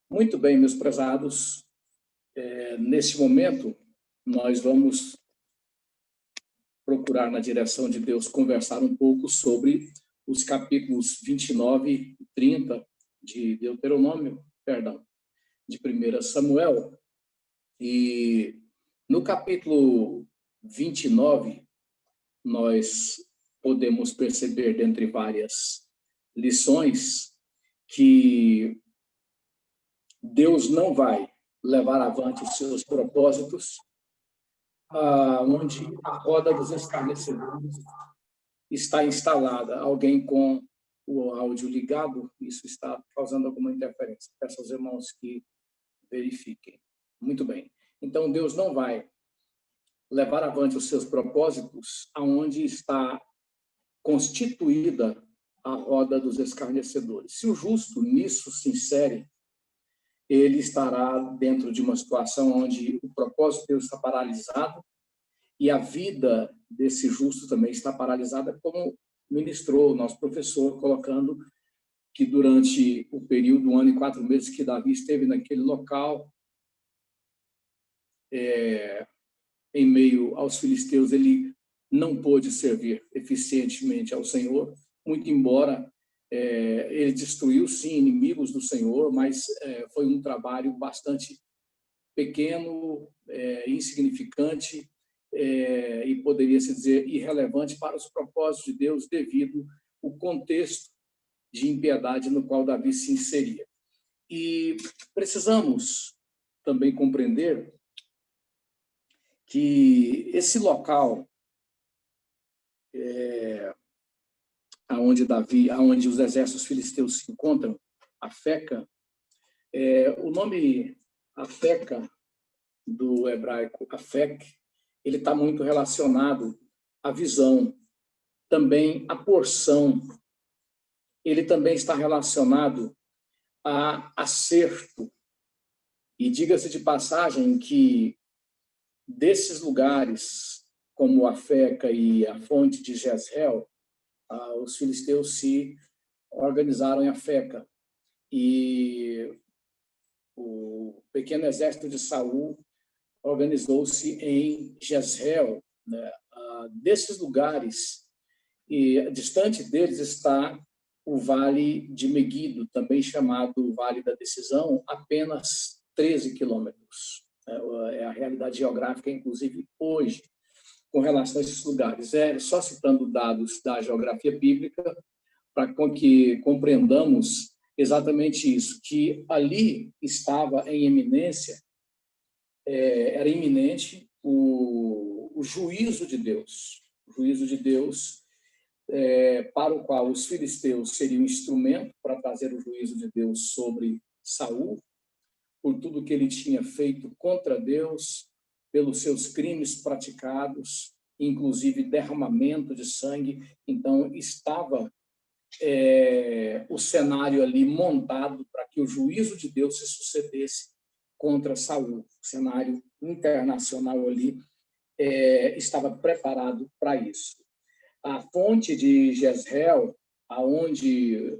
Muito bem, meus prezados. Nesse momento, nós vamos procurar, na direção de Deus, conversar um pouco sobre os capítulos 29 e 30 de Deuteronômio, de 1 Samuel. E no capítulo 29, nós podemos perceber, dentre várias lições, que Deus não vai levar avante os seus propósitos onde a roda dos escarnecedores está instalada. Alguém com o áudio ligado, isso está causando alguma interferência. Peço aos irmãos que verifiquem. Muito bem. Então, Deus não vai levar avante os seus propósitos aonde está constituída a roda dos escarnecedores. Se o justo nisso se insere, ele estará dentro de uma situação onde o propósito de Deus está paralisado e a vida desse justo também está paralisada, como ministrou o nosso professor, colocando que durante o período, 1 ano e 4 meses que Davi esteve naquele local, em meio aos filisteus, ele não pôde servir eficientemente ao Senhor, muito embora ele destruiu, sim, inimigos do Senhor, mas foi um trabalho bastante pequeno, insignificante, e poderia-se dizer irrelevante para os propósitos de Deus, devido ao contexto de impiedade no qual Davi se inseria. E precisamos também compreender que esse local aonde os exércitos filisteus se encontram, Afeca, o nome Afeca do hebraico Afek, ele está muito relacionado à visão, também à porção. Ele também está relacionado a acerto. E diga-se de passagem que desses lugares, como Afeca e a fonte de Jezreel, os filisteus se organizaram em Afeca. E o pequeno exército de Saul organizou-se em Jezreel, né? Desses lugares, e distante deles está o Vale de Meguido, também chamado Vale da Decisão, apenas 13 quilômetros. É a realidade geográfica, inclusive, hoje, com relação a esses lugares. Só citando dados da geografia bíblica, para que compreendamos exatamente isso, que ali estava em eminência, era iminente o juízo de Deus, para o qual os filisteus seriam instrumento para trazer o juízo de Deus sobre Saul, por tudo que ele tinha feito contra Deus, pelos seus crimes praticados, inclusive derramamento de sangue. Então, estava o cenário ali montado para que o juízo de Deus se sucedesse contra Saul. O cenário internacional ali estava preparado para isso. A fonte de Jezreel, aonde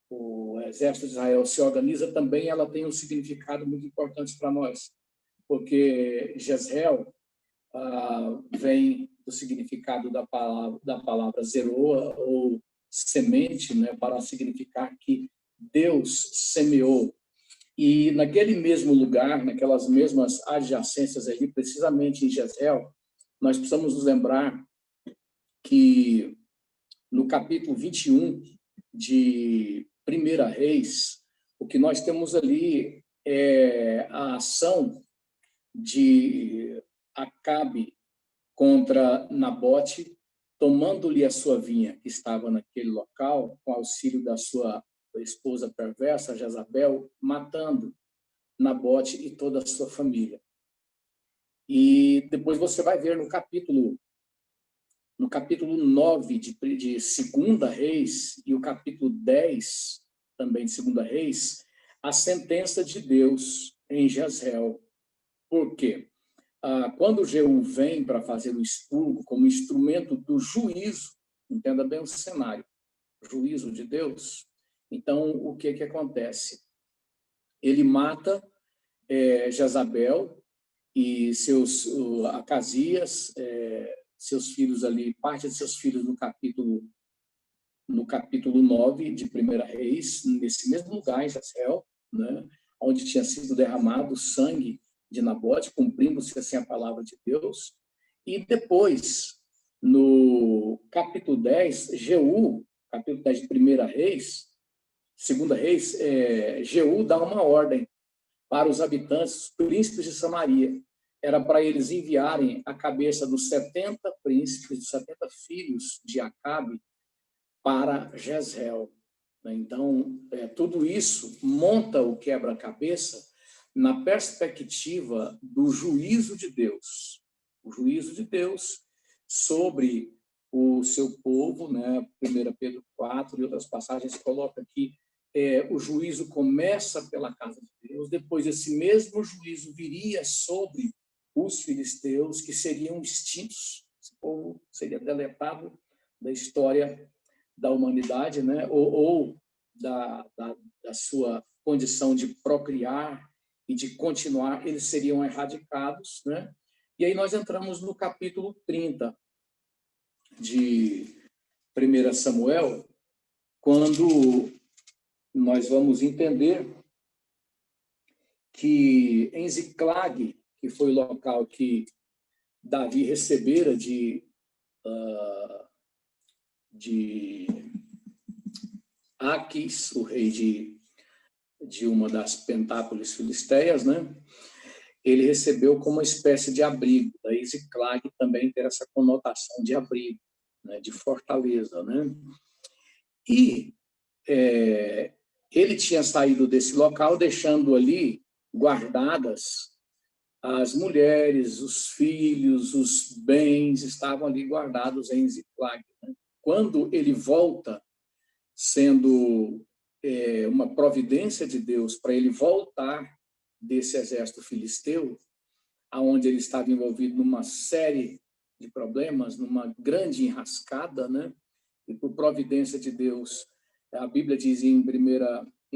o exército de Israel se organiza, também ela tem um significado muito importante para nós, porque Jezreel vem do significado da palavra zeroa, ou semente, né, para significar que Deus semeou. E naquele mesmo lugar, naquelas mesmas adjacências ali, precisamente em Jezreel, nós precisamos nos lembrar que no capítulo 21 de 1 Reis, o que nós temos ali é a ação de Acabe contra Nabote, tomando-lhe a sua vinha, que estava naquele local, com auxílio da sua esposa perversa, Jezabel, matando Nabote e toda a sua família. E depois você vai ver no capítulo 9 de 2 Reis e o capítulo 10 também de 2 Reis, a sentença de Deus em Jezreel. Por quê? Quando Jeú vem para fazer o expurgo como instrumento do juízo, entenda bem o cenário, juízo de Deus, então o que acontece? ele mata Jezabel e Acasias, seus filhos ali, parte de seus filhos no capítulo 9 de 1 Reis, nesse mesmo lugar, em Jezreel, né, onde tinha sido derramado o sangue de Nabote, cumprindo-se assim a palavra de Deus. E depois, no capítulo 10, Jeú, capítulo 10 de 1 Reis, 2 Reis, Jeú dá uma ordem para os habitantes, os príncipes de Samaria. Era para eles enviarem a cabeça dos 70 príncipes, dos 70 filhos de Acabe, para Jezreel. Então, tudo isso monta o quebra-cabeça na perspectiva do juízo de Deus. O juízo de Deus sobre o seu povo, né? 1 Pedro 4 e outras passagens coloca aqui, o juízo começa pela casa de Deus, depois esse mesmo juízo viria sobre os filisteus, que seriam extintos, esse povo seria deletado da história da humanidade, né? ou da sua condição de procriar e de continuar, eles seriam erradicados, né? E aí nós entramos no capítulo 30 de 1 Samuel, quando nós vamos entender que em Ziclag, que foi o local que Davi recebera de Aquis, o rei de uma das pentápolis filisteias, né? Ele recebeu como uma espécie de abrigo. Daí Ziclag também tem essa conotação de abrigo, né? De fortaleza, né? E ele tinha saído desse local, deixando ali guardadas as mulheres, os filhos, os bens, estavam ali guardados em Ziclag, né? Quando ele volta, sendo uma providência de Deus para ele voltar desse exército filisteu, aonde ele estava envolvido numa série de problemas, numa grande enrascada, né? E por providência de Deus, a Bíblia diz em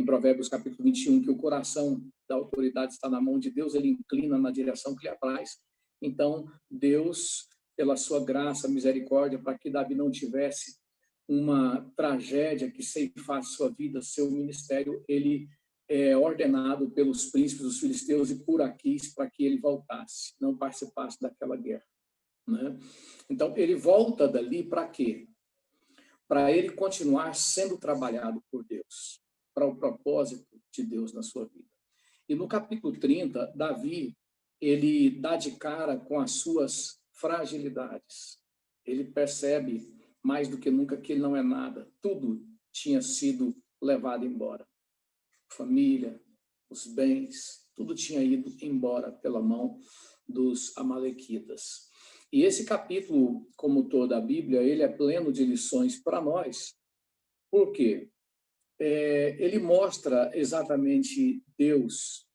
Provérbios capítulo 21 que o coração da autoridade está na mão de Deus, ele inclina na direção que lhe apraz. Então, Deus, pela sua graça, misericórdia, para que Davi não tivesse uma tragédia que ceifasse sua vida, seu ministério, ele é ordenado pelos príncipes dos filisteus e por Aquis para que ele voltasse, não participasse daquela guerra, né? Então, ele volta dali para quê? Para ele continuar sendo trabalhado por Deus, para o propósito de Deus na sua vida. E no capítulo 30, Davi, ele dá de cara com as suas fragilidades. Ele percebe mais do que nunca que ele não é nada. Tudo tinha sido levado embora. Família, os bens, tudo tinha ido embora pela mão dos amalequitas. E esse capítulo, como toda a Bíblia, ele é pleno de lições para nós. Por quê? Ele mostra exatamente Deus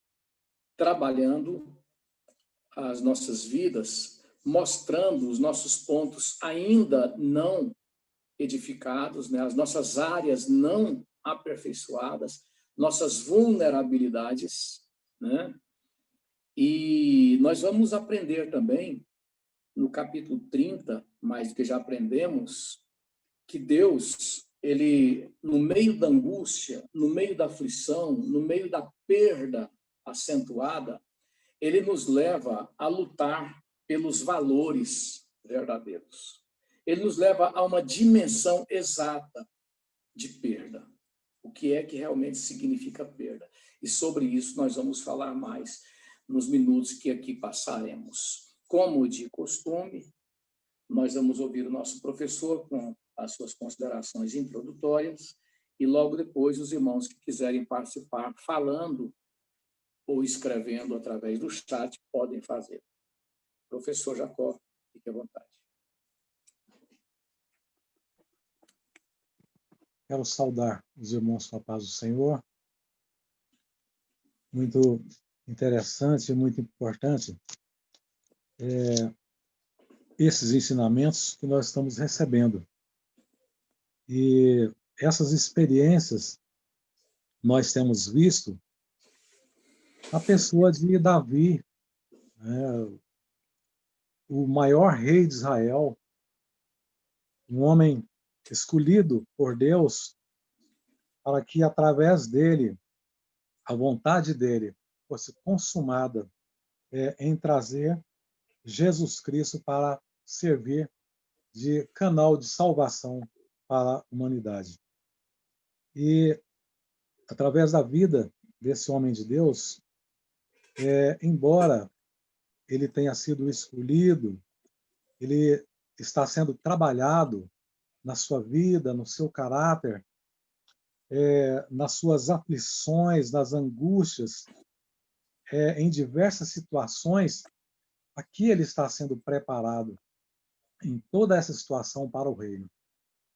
trabalhando as nossas vidas, mostrando os nossos pontos ainda não edificados, né? As nossas áreas não aperfeiçoadas, nossas vulnerabilidades, né? E nós vamos aprender também, no capítulo 30, mais do que já aprendemos, que Deus, ele, no meio da angústia, no meio da aflição, no meio da perda acentuada, ele nos leva a lutar pelos valores verdadeiros. Ele nos leva a uma dimensão exata de perda. O que é que realmente significa perda? E sobre isso nós vamos falar mais nos minutos que aqui passaremos. Como de costume, nós vamos ouvir o nosso professor com as suas considerações introdutórias e logo depois os irmãos que quiserem participar falando ou escrevendo através do chat podem fazer. Professor Jacó, fique à vontade. Quero saudar os irmãos com a paz do Senhor. Muito interessante e muito importante esses ensinamentos que nós estamos recebendo. E essas experiências nós temos visto a pessoa de Davi, né, o maior rei de Israel, um homem escolhido por Deus para que, através dele, a vontade dele fosse consumada em trazer Jesus Cristo para servir de canal de salvação para a humanidade. E, através da vida desse homem de Deus, embora ele tenha sido escolhido, ele está sendo trabalhado na sua vida, no seu caráter, nas suas aflições, nas angústias, em diversas situações, aqui ele está sendo preparado em toda essa situação para o reino,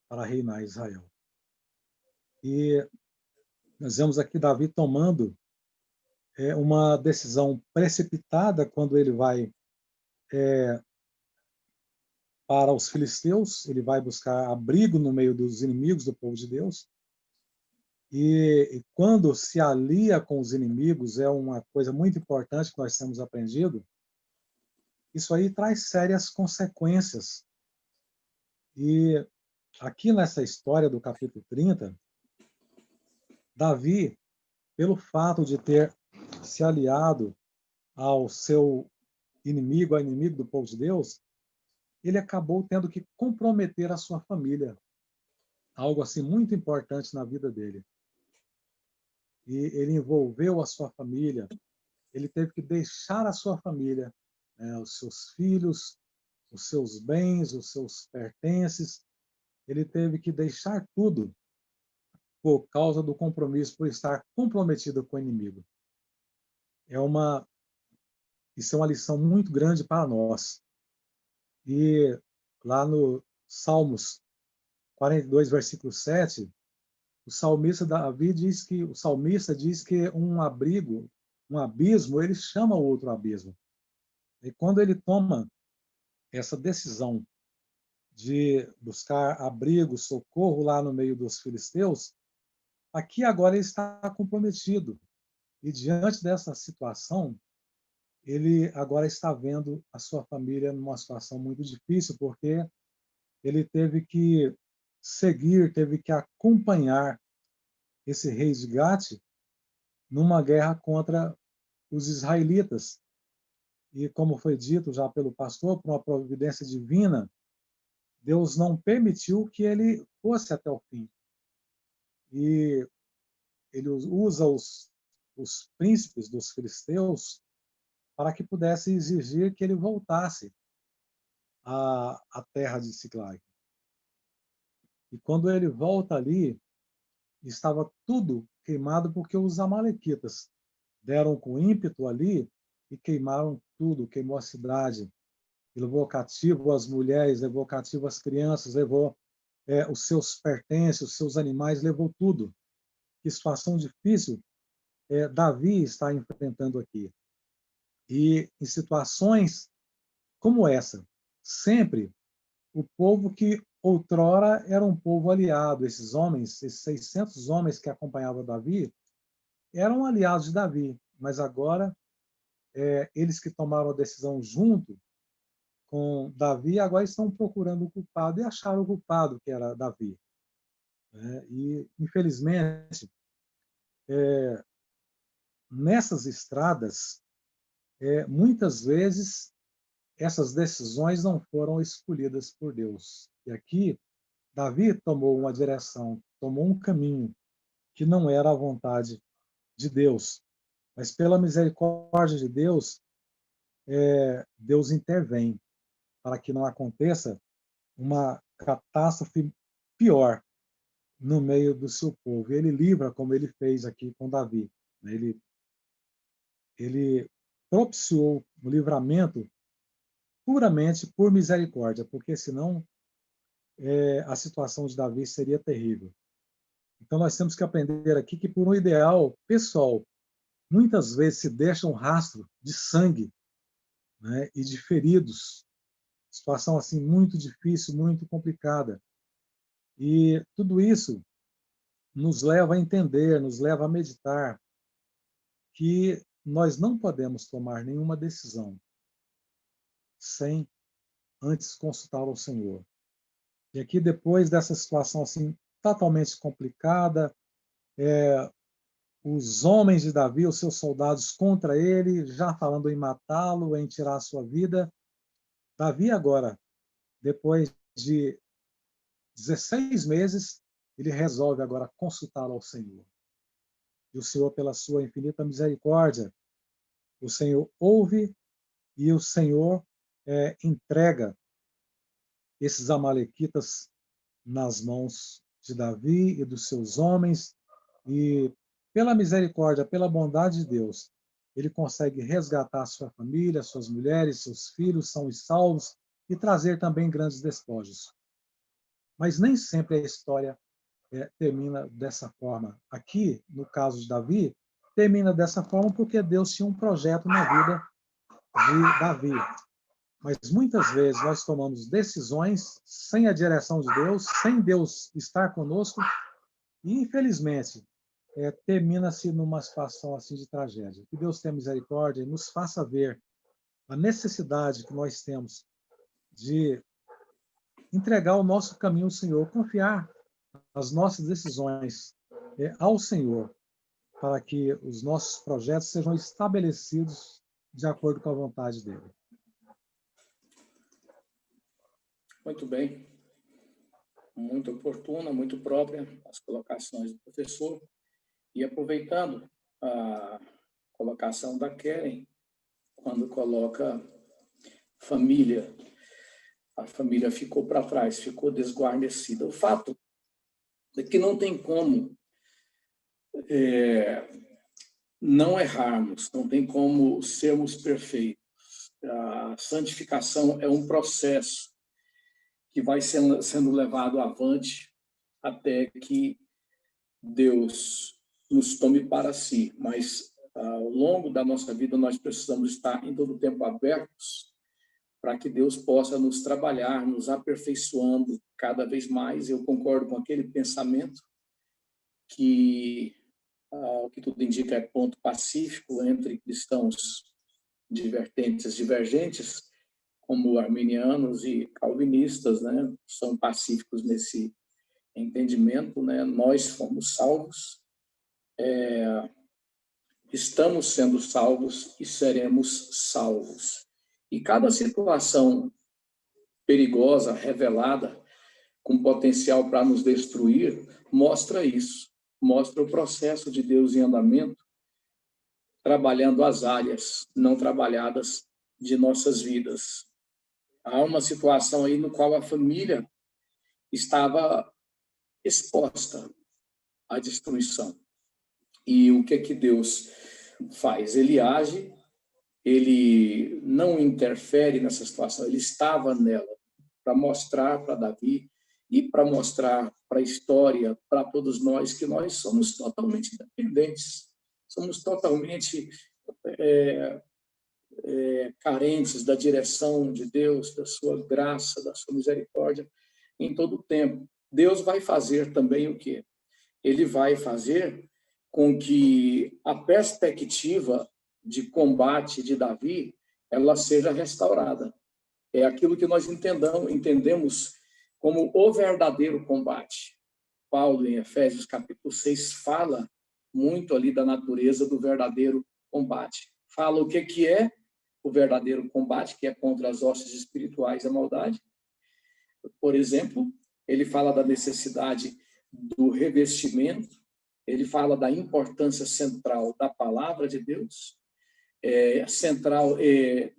para reinar Israel. E nós vemos aqui Davi tomando uma decisão precipitada quando ele vai para os filisteus, ele vai buscar abrigo no meio dos inimigos do povo de Deus. E quando se alia com os inimigos, é uma coisa muito importante que nós temos aprendido, isso aí traz sérias consequências. E aqui nessa história do capítulo 30, Davi, pelo fato de ter se aliado ao seu inimigo, ao inimigo do povo de Deus, ele acabou tendo que comprometer a sua família, algo assim muito importante na vida dele. E ele envolveu a sua família, ele teve que deixar a sua família, os seus filhos, os seus bens, os seus pertences, ele teve que deixar tudo por causa do compromisso, por estar comprometido com o inimigo. Isso é uma lição muito grande para nós. E lá no Salmos 42, versículo 7, o salmista diz que um abrigo, um abismo, ele chama o outro abismo. E quando ele toma essa decisão de buscar abrigo, socorro lá no meio dos filisteus, aqui agora ele está comprometido. E diante dessa situação, ele agora está vendo a sua família numa situação muito difícil, porque ele teve que seguir, teve que acompanhar esse rei de Gate numa guerra contra os israelitas. E como foi dito já pelo pastor, por uma providência divina, Deus não permitiu que ele fosse até o fim. E ele usa os príncipes dos filisteus para que pudesse exigir que ele voltasse à terra de Siclag. E quando ele volta ali, estava tudo queimado porque os amalequitas deram com ímpeto ali e queimaram tudo, queimou a cidade, levou cativo as mulheres, levou cativo as crianças, levou os seus pertences, os seus animais, levou tudo. Que situação difícil Davi está enfrentando aqui. E em situações como essa, sempre o povo que outrora era um povo aliado, esses homens, esses 600 homens que acompanhavam Davi, eram aliados de Davi, mas agora eles que tomaram a decisão junto com Davi, agora estão procurando o culpado e acharam o culpado, que era Davi. E, infelizmente, nessas estradas, muitas vezes essas decisões não foram escolhidas por Deus. E aqui, Davi tomou uma direção, tomou um caminho que não era a vontade de Deus. Mas pela misericórdia de Deus, Deus intervém para que não aconteça uma catástrofe pior no meio do seu povo. Ele livra, como ele fez aqui com Davi. Ele propiciou o livramento puramente por misericórdia, porque senão a situação de Davi seria terrível. Então nós temos que aprender aqui que por um ideal pessoal, muitas vezes se deixa um rastro de sangue, né, e de feridos. Situação assim muito difícil, muito complicada. E tudo isso nos leva a entender, nos leva a meditar que nós não podemos tomar nenhuma decisão sem antes consultar o Senhor. E aqui, depois dessa situação assim totalmente complicada, os homens de Davi, os seus soldados contra ele, já falando em matá-lo, em tirar a sua vida, Davi agora, depois de 16 meses, ele resolve agora consultar ao Senhor. E o Senhor, pela sua infinita misericórdia, o Senhor ouve e o Senhor entrega esses amalequitas nas mãos de Davi e dos seus homens, e pela misericórdia, pela bondade de Deus, ele consegue resgatar sua família, suas mulheres, seus filhos são salvos e trazer também grandes despojos. Mas nem sempre a história termina dessa forma. Aqui, no caso de Davi, termina dessa forma porque Deus tinha um projeto na vida de Davi. Mas muitas vezes nós tomamos decisões sem a direção de Deus, sem Deus estar conosco, e infelizmente termina-se numa situação assim de tragédia. Que Deus tenha misericórdia e nos faça ver a necessidade que nós temos de entregar o nosso caminho ao Senhor, confiar as nossas decisões ao Senhor, para que os nossos projetos sejam estabelecidos de acordo com a vontade dele. Muito bem. Muito oportuna, muito própria as colocações do professor. E aproveitando a colocação da Keren, quando coloca família, a família ficou para trás, ficou desguarnecida. O fato é que não tem como não errarmos, não tem como sermos perfeitos. A santificação é um processo que vai sendo levado avante até que Deus nos tome para si. Mas, ao longo da nossa vida, nós precisamos estar em todo o tempo abertos para que Deus possa nos trabalhar, nos aperfeiçoando cada vez mais. Eu concordo com aquele pensamento que o que tudo indica é ponto pacífico entre cristãos de vertentes divergentes, como arminianos e calvinistas, né? São pacíficos nesse entendimento, né? Nós fomos salvos, estamos sendo salvos e seremos salvos. E cada situação perigosa, revelada, com potencial para nos destruir, mostra isso, mostra o processo de Deus em andamento, trabalhando as áreas não trabalhadas de nossas vidas. Há uma situação aí no qual a família estava exposta à destruição. E o que é que Deus faz? Ele age, ele não interfere nessa situação, ele estava nela para mostrar para Davi e para mostrar para a história, para todos nós, que nós somos totalmente dependentes, somos totalmente carentes da direção de Deus, da sua graça, da sua misericórdia em todo o tempo. Deus vai fazer também o quê? Ele vai fazer com que a perspectiva de combate de Davi ela seja restaurada. É aquilo que nós entendemos como o verdadeiro combate. Paulo, em Efésios capítulo 6, fala muito ali da natureza do verdadeiro combate. Fala o que é o verdadeiro combate, que é contra as hostes espirituais da maldade. Por exemplo, ele fala da necessidade do revestimento, ele fala da importância central da palavra de Deus, central,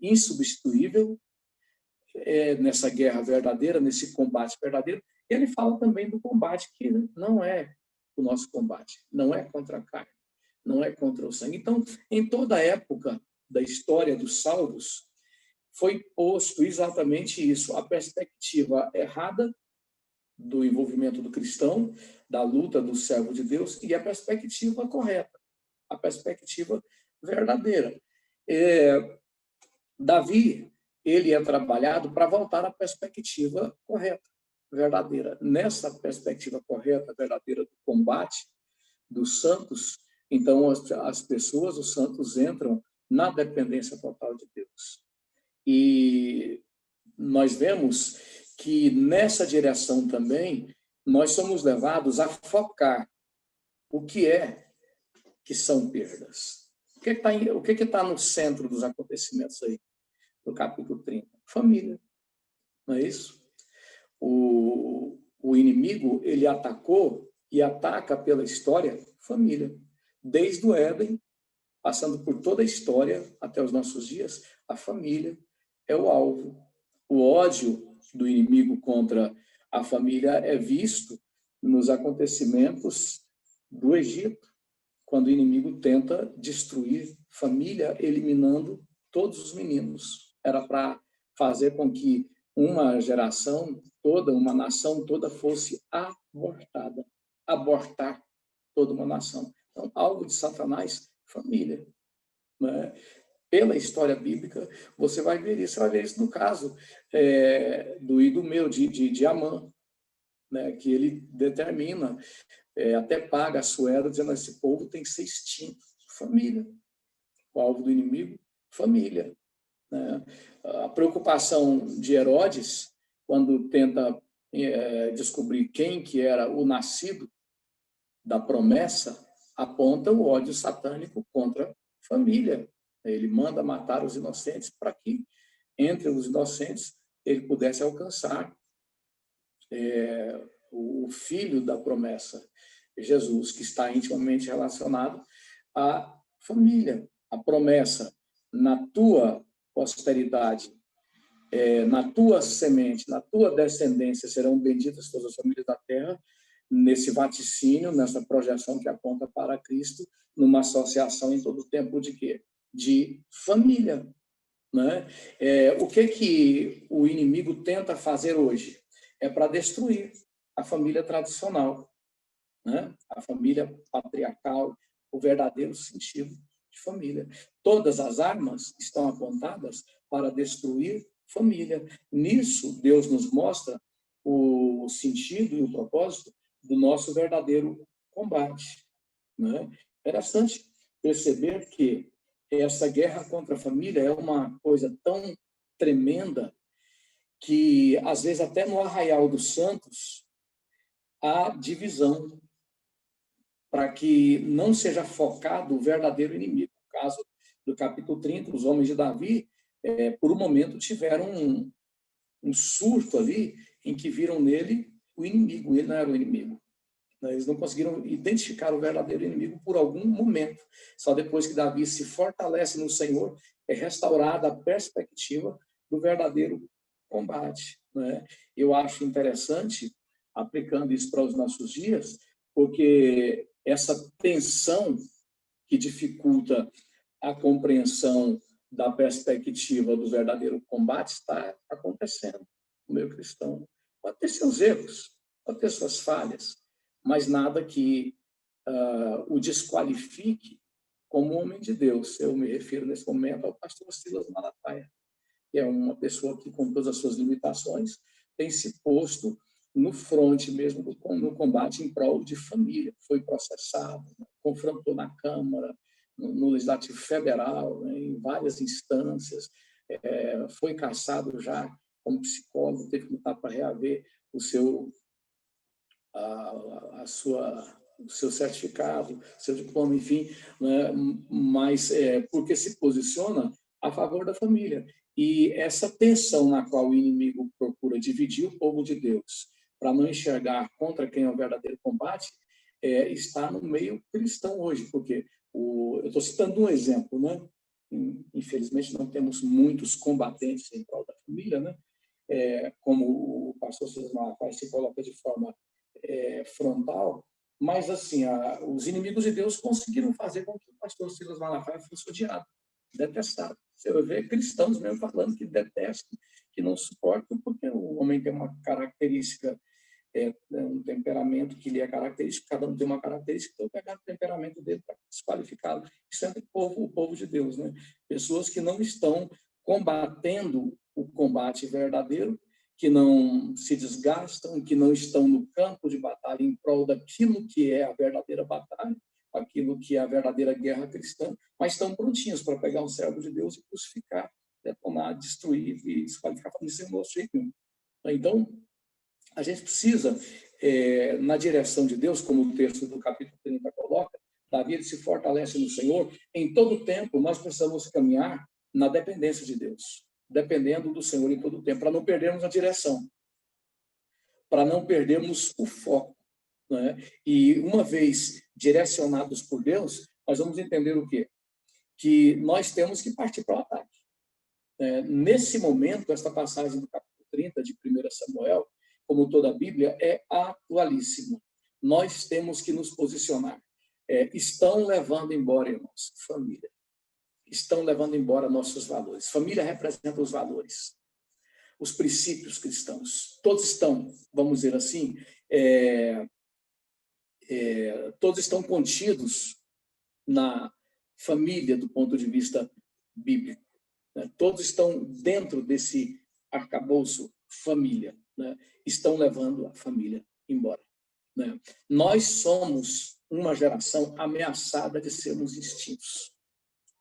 insubstituível, nessa guerra verdadeira, nesse combate verdadeiro. E ele fala também do combate que não é o nosso combate, não é contra a carne, não é contra o sangue. Então, em toda a época da história dos salvos, foi posto exatamente isso, a perspectiva errada do envolvimento do cristão, da luta do servo de Deus, e a perspectiva correta, a perspectiva verdadeira. Davi, ele é trabalhado para voltar à perspectiva correta, verdadeira. Nessa perspectiva correta, verdadeira do combate dos santos, Então, as pessoas, os santos, entram na dependência total de Deus. E nós vemos que nessa direção também, nós somos levados a focar o que são perdas. O que está no centro dos acontecimentos aí, no capítulo 30? Família, não é isso? O inimigo, ele atacou e ataca pela história família. Desde o Éden, passando por toda a história até os nossos dias, a família é o alvo. O ódio do inimigo contra a família é visto nos acontecimentos do Egito, quando o inimigo tenta destruir família, eliminando todos os meninos. Era para fazer com que uma geração toda, uma nação toda fosse abortada. Abortar toda uma nação. Então, algo de Satanás, família. Né? Pela história bíblica, você vai ver isso no caso do Idumeu, de Amã, né? Que ele determina, até paga a Suera, dizendo: esse povo tem que ser extinto. Família. O alvo do inimigo, família. Né? A preocupação de Herodes, quando tenta descobrir quem que era o nascido da promessa, aponta o ódio satânico contra a família. Ele manda matar os inocentes para que, entre os inocentes, ele pudesse alcançar o filho da promessa, Jesus, que está intimamente relacionado à família. A promessa: na tua posteridade, na tua semente, na tua descendência serão benditas todas as famílias da terra, nesse vaticínio, nessa projeção que aponta para Cristo, numa associação em todo o tempo de quê? De família. Né? O que o inimigo tenta fazer hoje? É para destruir a família tradicional, né? A família patriarcal, o verdadeiro sentido de família. Todas as armas estão apontadas para destruir família. Nisso, Deus nos mostra o sentido e o propósito do nosso verdadeiro combate. Né? É interessante perceber que essa guerra contra a família é uma coisa tão tremenda que, às vezes, até no arraial dos santos, há divisão para que não seja focado o verdadeiro inimigo. No caso do capítulo 30, os homens de Davi, por um momento, tiveram um surto ali em que viram nele o inimigo. Ele não era o inimigo. Eles não conseguiram identificar o verdadeiro inimigo por algum momento. Só depois que Davi se fortalece no Senhor, é restaurada a perspectiva do verdadeiro combate. Né? Eu acho interessante, aplicando isso para os nossos dias, porque essa tensão que dificulta a compreensão da perspectiva do verdadeiro combate está acontecendo no meio cristão. Pode ter seus erros, pode ter suas falhas, mas nada que o desqualifique como homem de Deus. Eu me refiro nesse momento ao pastor Silas Malafaia, que é uma pessoa que, com todas as suas limitações, tem se posto no fronte mesmo, no combate em prol de família. Foi processado, confrontou na Câmara, no Legislativo Federal, né, em várias instâncias, foi cassado já como psicólogo, teve que lutar para reaver o seu certificado, seu diploma, enfim, né? Mas porque se posiciona a favor da família. E essa tensão na qual o inimigo procura dividir o povo de Deus para não enxergar contra quem é o verdadeiro combate, está no meio cristão hoje, porque eu estou citando um exemplo, né? Infelizmente não temos muitos combatentes em prol da família, né? Como o pastor Silas Malafaia se coloca de forma frontal, mas assim, os inimigos de Deus conseguiram fazer com que o pastor Silas Malafaia fosse odiado, detestado. Você vai ver cristãos mesmo falando que detestam, que não suportam, porque o homem tem uma característica, um temperamento que lhe é característico, cada um tem uma característica, então pegar o temperamento dele para desqualificá-lo. Isso é o povo de Deus, né? Pessoas que não estão combatendo o combate verdadeiro, que não se desgastam, que não estão no campo de batalha em prol daquilo que é a verdadeira batalha, aquilo que é a verdadeira guerra cristã, mas estão prontinhos para pegar um servo de Deus e crucificar, detonar, destruir e desqualificar sem nosso jeito nenhum. Então, a gente precisa, na direção de Deus, como o texto do capítulo 30 coloca, Davi ele se fortalece no Senhor. Em todo tempo, nós precisamos caminhar na dependência de Deus, dependendo do Senhor em todo tempo, para não perdermos a direção, para não perdermos o foco, né? E uma vez direcionados por Deus, nós vamos entender o quê? Que nós temos que partir para o ataque. Nesse momento, esta passagem do capítulo 30 de 1 Samuel, como toda a Bíblia, é atualíssima. Nós temos que nos posicionar. Estão levando embora, irmãos, família. Estão levando embora nossos valores. Família representa os valores, os princípios cristãos. Todos estão, vamos dizer assim, todos estão contidos na família do ponto de vista bíblico. Né? Todos estão dentro desse arcabouço família, né? Estão levando a família embora. Né? Nós somos uma geração ameaçada de sermos extintos.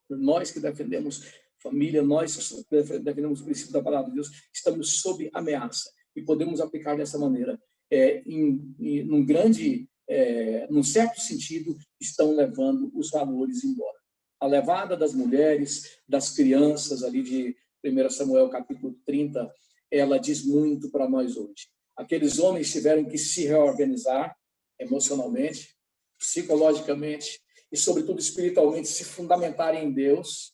Nós que defendemos família, nós que defendemos o princípio da palavra de Deus, estamos sob ameaça e podemos aplicar dessa maneira. Num certo sentido, estão levando os valores embora. A levada das mulheres, das crianças, ali de 1 Samuel capítulo 30, ela diz muito para nós hoje. Aqueles homens tiveram que se reorganizar emocionalmente, psicologicamente e, sobretudo, espiritualmente, se fundamentarem em Deus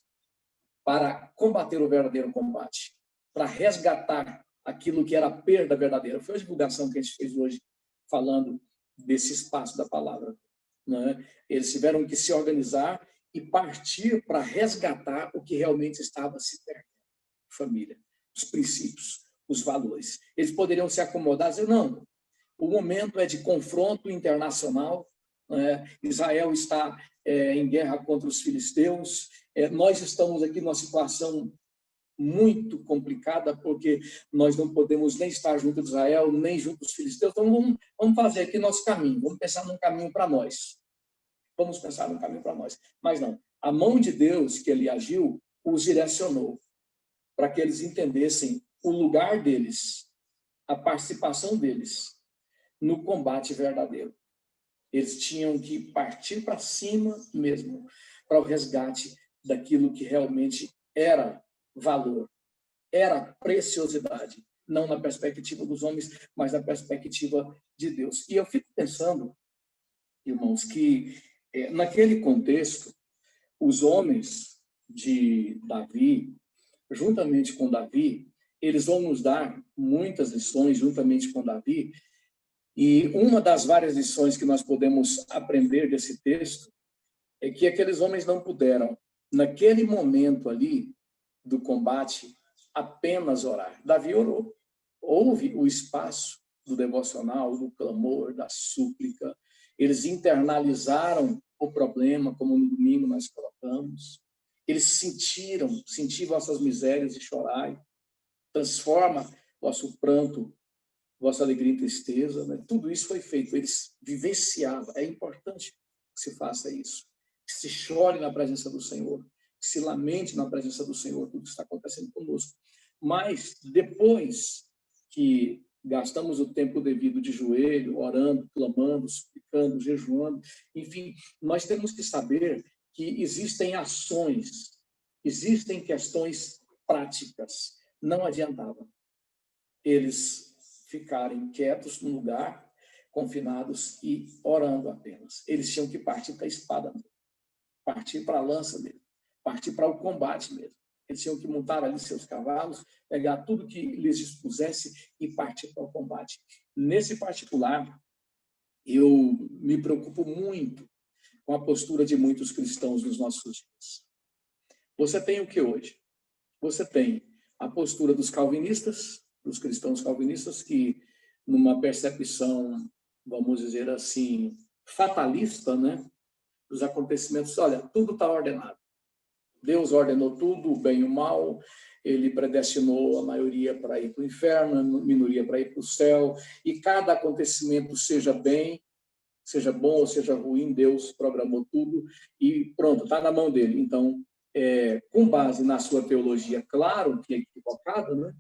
para combater o verdadeiro combate, para resgatar aquilo que era a perda verdadeira. Foi a divulgação que a gente fez hoje, falando desse espaço da palavra. Né? Eles tiveram que se organizar e partir para resgatar o que realmente estava se perdendo. Família, os princípios, os valores. Eles poderiam se acomodar e dizer, não, o momento é de confronto internacional, né? Israel está em guerra contra os filisteus, nós estamos aqui numa situação muito complicada, porque nós não podemos nem estar junto de Israel, nem junto dos filisteus, então vamos fazer aqui nosso caminho, vamos pensar num caminho para nós. Vamos pensar num caminho para nós. Mas não, a mão de Deus que ele agiu, os direcionou para que eles entendessem o lugar deles, a participação deles no combate verdadeiro. Eles tinham que partir para cima mesmo, para o resgate daquilo que realmente era valor, era preciosidade, não na perspectiva dos homens, mas na perspectiva de Deus. E eu fico pensando, irmãos, que naquele contexto, os homens de Davi, juntamente com Davi, eles vão nos dar muitas lições juntamente com Davi, e uma das várias lições que nós podemos aprender desse texto é que aqueles homens não puderam, naquele momento ali do combate, apenas orar. Davi orou. Houve o espaço do devocional, do clamor, da súplica. Eles internalizaram o problema, como no domingo nós colocamos. Eles sentiram vossas misérias e chorai. Transforma vosso pranto, vossa alegria em tristeza. Né? Tudo isso foi feito. Eles vivenciavam. É importante que se faça isso. Que se chore na presença do Senhor. Que se lamente na presença do Senhor. Tudo que está acontecendo conosco. Mas, depois que gastamos o tempo devido de joelho, orando, clamando, suplicando, jejuando, enfim, nós temos que saber que existem ações, existem questões práticas. Não adiantava eles ficarem quietos no lugar, confinados e orando apenas. Eles tinham que partir para a espada mesmo, partir para a lança mesmo, partir para o combate mesmo. Eles tinham que montar ali seus cavalos, pegar tudo que lhes dispusesse e partir para o combate. Nesse particular, eu me preocupo muito com a postura de muitos cristãos nos nossos dias. Você tem o que hoje? Você tem a postura dos calvinistas, dos cristãos calvinistas, que numa percepção, vamos dizer assim, fatalista, né, dos acontecimentos, olha, tudo está ordenado. Deus ordenou tudo, o bem e o mal, ele predestinou a maioria para ir para o inferno, a minoria para ir para o céu, e cada acontecimento, seja bem, seja bom ou seja ruim, Deus programou tudo e pronto, está na mão dele. Então, com base na sua teologia, claro que é equivocada, né?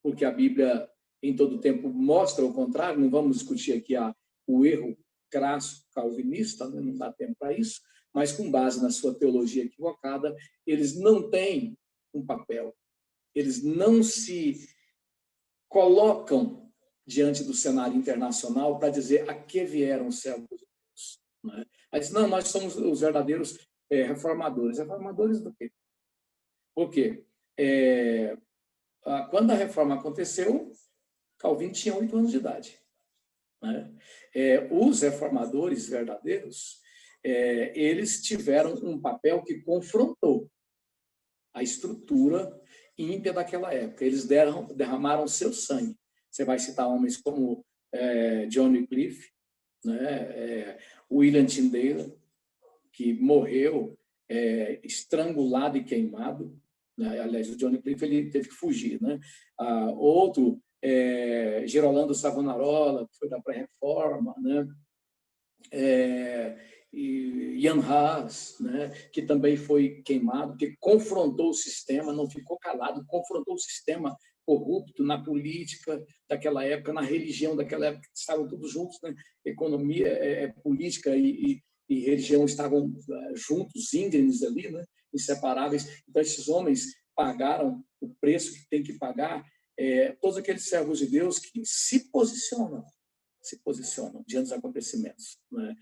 Porque a Bíblia, em todo tempo, mostra o contrário, não vamos discutir aqui o erro crasso calvinista, né? Não dá tempo para isso, mas com base na sua teologia equivocada, eles não têm um papel, eles não se colocam diante do cenário internacional para dizer a que vieram os servos de Deus. Né? Mas não, nós somos os verdadeiros reformadores. Reformadores do quê? Por quê? Quando a reforma aconteceu, Calvino tinha 8 anos de idade. Né? Os reformadores verdadeiros, eles tiveram um papel que confrontou a estrutura ímpia daquela época. Eles derramaram seu sangue. Você vai citar homens como John Wycliffe, né? William Tyndale, que morreu estrangulado e queimado. Né? Aliás, o John Wycliffe ele teve que fugir. Né? Outro, Gerolando Savonarola, que foi da pré-reforma, né? E Jan Hus, né, que também foi queimado, que confrontou o sistema, não ficou calado, confrontou o sistema corrupto na política daquela época, na religião daquela época, estavam todos juntos, né? Economia, política e religião estavam juntos, íngremes ali, né? Inseparáveis. Então, esses homens pagaram o preço que tem que pagar, todos aqueles servos de Deus que se posicionam diante dos acontecimentos. Né?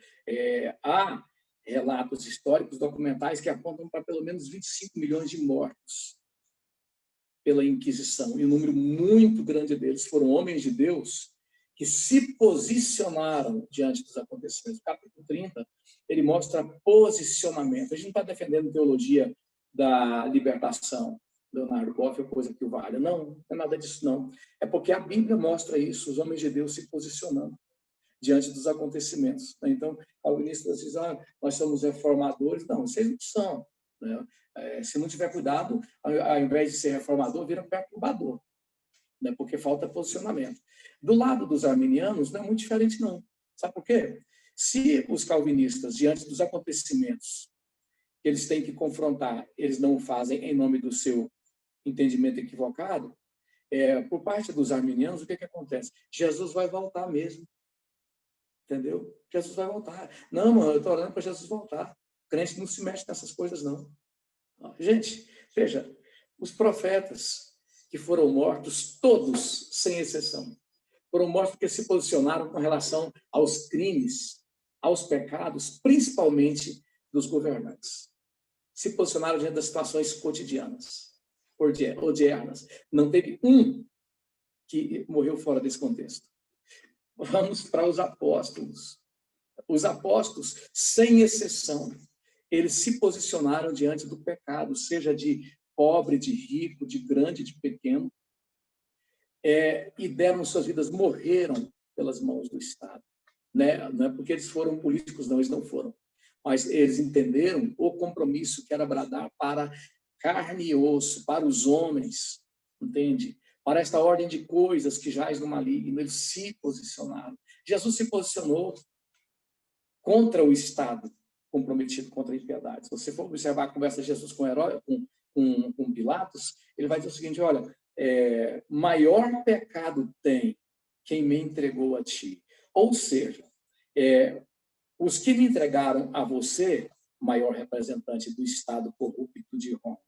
Há relatos históricos, documentais, que apontam para pelo menos 25 milhões de mortos pela Inquisição, e um número muito grande deles foram homens de Deus que se posicionaram diante dos acontecimentos. O capítulo 30, ele mostra posicionamento. A gente não está defendendo teologia da libertação, Leonardo Boff, é coisa que o valha. Não é nada disso, não. É porque a Bíblia mostra isso, os homens de Deus se posicionando diante dos acontecimentos. Então, calvinistas dizem, nós somos reformadores. Não, vocês não são. Né? Se não tiver cuidado, ao invés de ser reformador, vira perturbador, né? Porque falta posicionamento. Do lado dos arminianos, não é muito diferente, não. Sabe por quê? Se os calvinistas, diante dos acontecimentos que eles têm que confrontar, eles não o fazem em nome do seu entendimento equivocado, por parte dos arminianos, o que acontece? Jesus vai voltar mesmo. Entendeu? Jesus vai voltar. Não, mano, eu estou orando para Jesus voltar. O crente não se mexe nessas coisas, não. Gente, veja, os profetas que foram mortos, todos, sem exceção, foram mortos porque se posicionaram com relação aos crimes, aos pecados, principalmente dos governantes. Se posicionaram diante das situações cotidianas, odiernas. Não teve um que morreu fora desse contexto. Vamos para os apóstolos. Os apóstolos, sem exceção, eles se posicionaram diante do pecado, seja de pobre, de rico, de grande, de pequeno, e deram suas vidas, morreram pelas mãos do Estado. Né? Não é porque eles foram políticos, não, eles não foram. Mas eles entenderam o compromisso que era bradar para carne e osso, para os homens, entende? Para esta ordem de coisas que jaz no maligno, eles se posicionaram. Jesus se posicionou contra o Estado, comprometido contra a impiedade. Se você for observar a conversa de Jesus com Pilatos, ele vai dizer o seguinte, olha, maior pecado tem quem me entregou a ti. Ou seja, os que me entregaram a você, maior representante do Estado corrupto de Roma,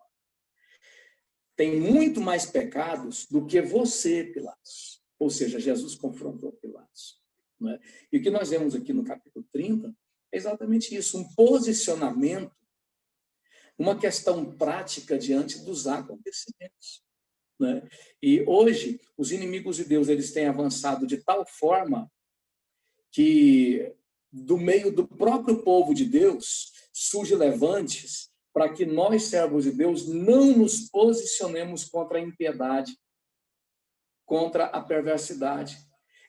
tem muito mais pecados do que você, Pilatos. Ou seja, Jesus confrontou Pilatos. Não é? E o que nós vemos aqui no capítulo 30 é exatamente isso, um posicionamento, uma questão prática diante dos acontecimentos. Né? E hoje, os inimigos de Deus eles têm avançado de tal forma que, do meio do próprio povo de Deus, surgem levantes para que nós, servos de Deus, não nos posicionemos contra a impiedade, contra a perversidade,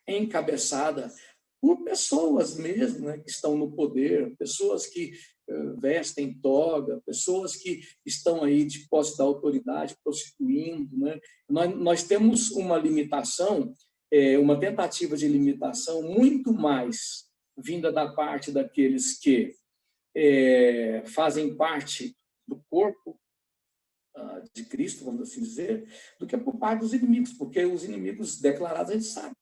encabeçada por pessoas mesmo, né, que estão no poder, pessoas que vestem toga, pessoas que estão aí de posse da autoridade, prostituindo. Né? Nós temos uma limitação uma tentativa de limitação muito mais vinda da parte daqueles que fazem parte do corpo de Cristo, vamos assim dizer, do que por parte dos inimigos, porque os inimigos declarados a gente sabe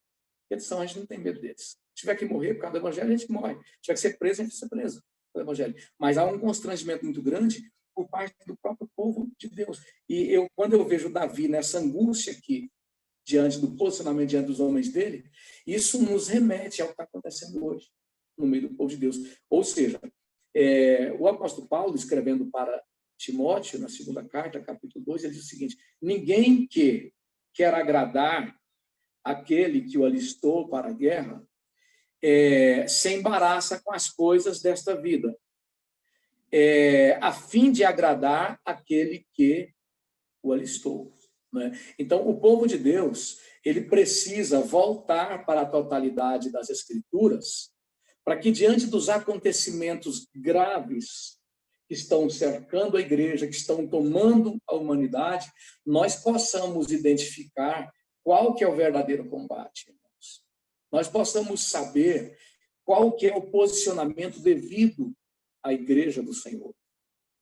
que eles são, a gente não tem medo deles. Se tiver que morrer por causa do evangelho, a gente morre. Se tiver que ser preso, a gente vai ser preso pelo evangelho. Mas há um constrangimento muito grande por parte do próprio povo de Deus. E quando eu vejo Davi nessa angústia aqui, diante do posicionamento diante dos homens dele, isso nos remete ao que está acontecendo hoje, no meio do povo de Deus. Ou seja, o apóstolo Paulo, escrevendo para Timóteo, na segunda carta, capítulo 2, ele diz o seguinte: ninguém que quer agradar aquele que o alistou para a guerra se embaraça com as coisas desta vida, a fim de agradar aquele que o alistou. Né? Então, o povo de Deus, ele precisa voltar para a totalidade das Escrituras, para que, diante dos acontecimentos graves que estão cercando a igreja, que estão tomando a humanidade, nós possamos identificar qual que é o verdadeiro combate, irmãos. Nós possamos saber qual que é o posicionamento devido à igreja do Senhor,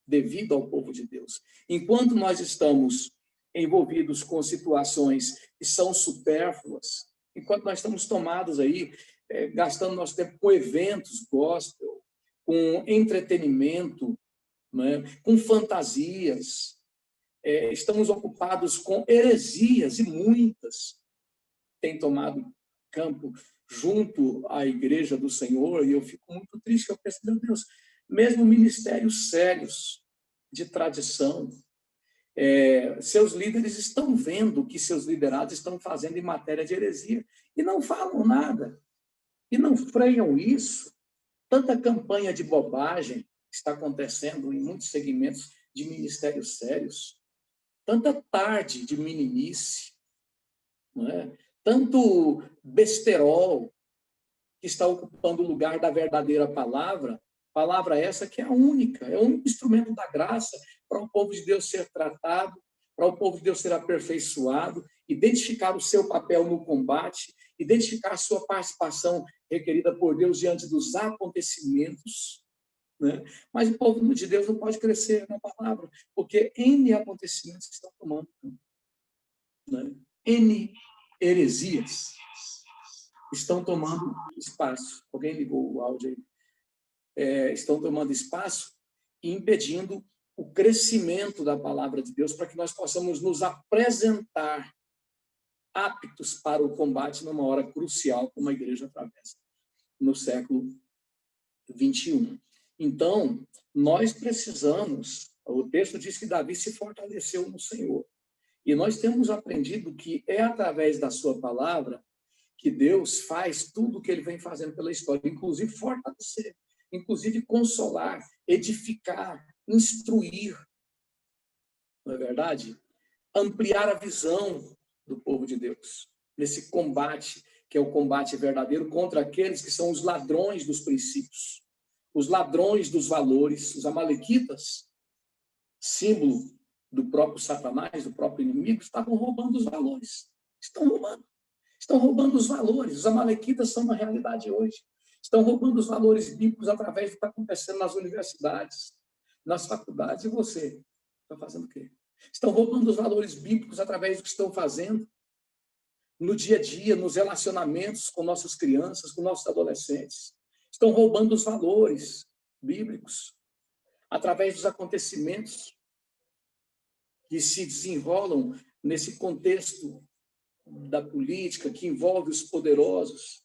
devido ao povo de Deus. Enquanto nós estamos envolvidos com situações que são supérfluas, enquanto nós estamos tomados aí, gastando nosso tempo com eventos gospel, com entretenimento, né, com fantasias, estamos ocupados com heresias, e muitas têm tomado campo junto à igreja do Senhor, e eu fico muito triste, eu penso, meu Deus, mesmo ministérios sérios, de tradição, seus líderes estão vendo o que seus liderados estão fazendo em matéria de heresia, e não falam nada, e não freiam isso. Tanta campanha de bobagem está acontecendo em muitos segmentos de ministérios sérios, tanta tarde de meninice, não é? Tanto besterol que está ocupando o lugar da verdadeira palavra essa que é a única, é o único instrumento da graça para o povo de Deus ser tratado, para o povo de Deus ser aperfeiçoado, identificar o seu papel no combate, identificar a sua participação requerida por Deus diante dos acontecimentos, né? Mas o povo de Deus não pode crescer na palavra, porque N acontecimentos estão tomando, né? N heresias estão tomando espaço. Alguém ligou o áudio aí? Estão tomando espaço e impedindo o crescimento da palavra de Deus para que nós possamos nos apresentar aptos para o combate numa hora crucial como a igreja atravessa no século 21. Então, nós precisamos, o texto diz que Davi se fortaleceu no Senhor. E nós temos aprendido que é através da sua palavra que Deus faz tudo o que ele vem fazendo pela história, inclusive fortalecer, inclusive consolar, edificar, instruir, não é verdade? Ampliar a visão do povo de Deus, nesse combate, que é o combate verdadeiro contra aqueles que são os ladrões dos princípios, os ladrões dos valores, os amalequitas, símbolo do próprio Satanás, do próprio inimigo, estavam roubando os valores. Estão roubando os valores. Os amalequitas são uma realidade hoje. Estão roubando os valores bíblicos através do que está acontecendo nas universidades, nas faculdades. E você está fazendo o quê? Estão roubando os valores bíblicos através do que estão fazendo no dia a dia, nos relacionamentos com nossas crianças, com nossos adolescentes. Estão roubando os valores bíblicos através dos acontecimentos que se desenrolam nesse contexto da política, que envolve os poderosos,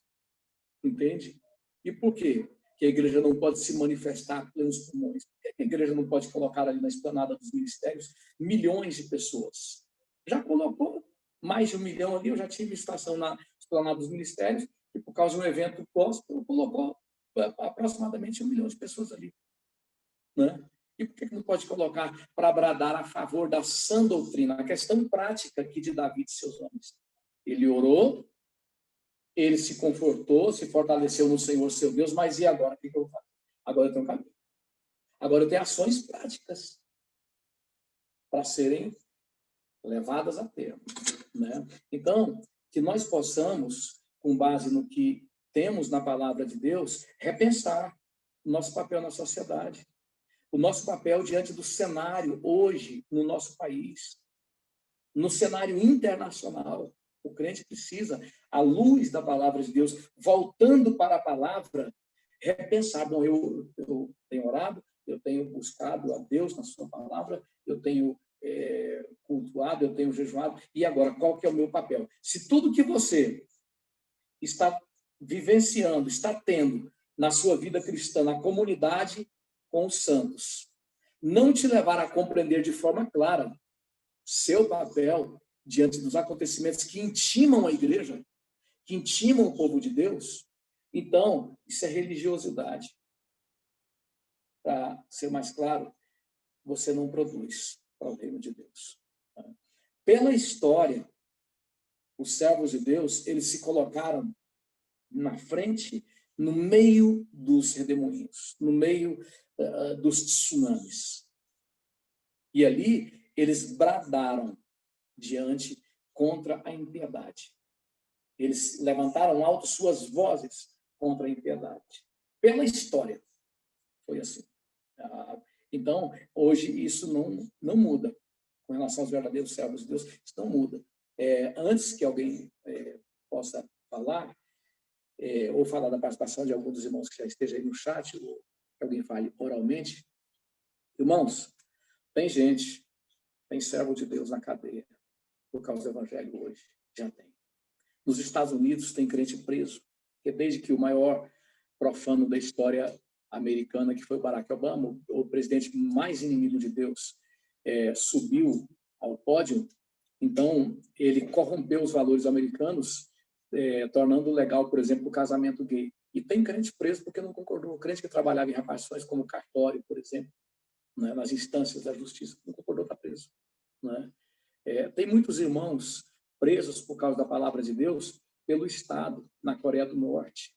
entende? E por quê que a igreja não pode se manifestar a plenos pulmões? Por que a igreja não pode colocar ali na esplanada dos ministérios milhões de pessoas? Já colocou mais de 1 milhão ali, eu já tive estação na esplanada dos ministérios, e por causa de um evento gospel, colocou aproximadamente 1 milhão de pessoas ali, né? E por que não pode colocar para bradar a favor da sã doutrina? A questão prática aqui de Davi e de seus homens. Ele orou, ele se confortou, se fortaleceu no Senhor, seu Deus, mas e agora? O que eu vou fazer? Agora eu tenho um caminho. Agora eu tenho ações práticas para serem levadas a termo, né? Então, que nós possamos, com base no que temos na palavra de Deus, repensar o nosso papel na sociedade, o nosso papel diante do cenário hoje no nosso país, no cenário internacional. O crente precisa, à luz da palavra de Deus, voltando para a palavra, repensar. Bom, eu tenho orado, eu tenho buscado a Deus na sua palavra, eu tenho cultuado, eu tenho jejuado, e agora, qual que é o meu papel? Se tudo que você está vivenciando, está tendo na sua vida cristã, na comunidade com os santos, não te levar a compreender de forma clara seu papel diante dos acontecimentos que intimam a igreja, que intimam o povo de Deus, então, isso é religiosidade. Para ser mais claro, você não produz para o reino de Deus. Pela história, os servos de Deus, eles se colocaram na frente, no meio dos redemoinhos, no meio dos tsunamis. E ali, eles bradaram diante contra a impiedade. Eles levantaram alto suas vozes contra a impiedade. Pela história, foi assim. Então, hoje isso não muda. Com relação aos verdadeiros servos de Deus, isso não muda. Antes que alguém possa falar, ou falar da participação de algum dos irmãos que já esteja aí no chat, ou que alguém fale oralmente, irmãos, tem servo de Deus na cadeia por causa do evangelho hoje. Já tem. Nos Estados Unidos tem crente preso, porque desde que o maior profano da história americana, que foi Barack Obama, o presidente mais inimigo de Deus, subiu ao pódio, então ele corrompeu os valores americanos, tornando legal, por exemplo, o casamento gay. E tem crente preso porque não concordou. Crente que trabalhava em repartições como cartório, por exemplo, né, nas instâncias da justiça, não concordou, está preso. Né? Tem muitos irmãos presos por causa da palavra de Deus pelo Estado, na Coreia do Norte,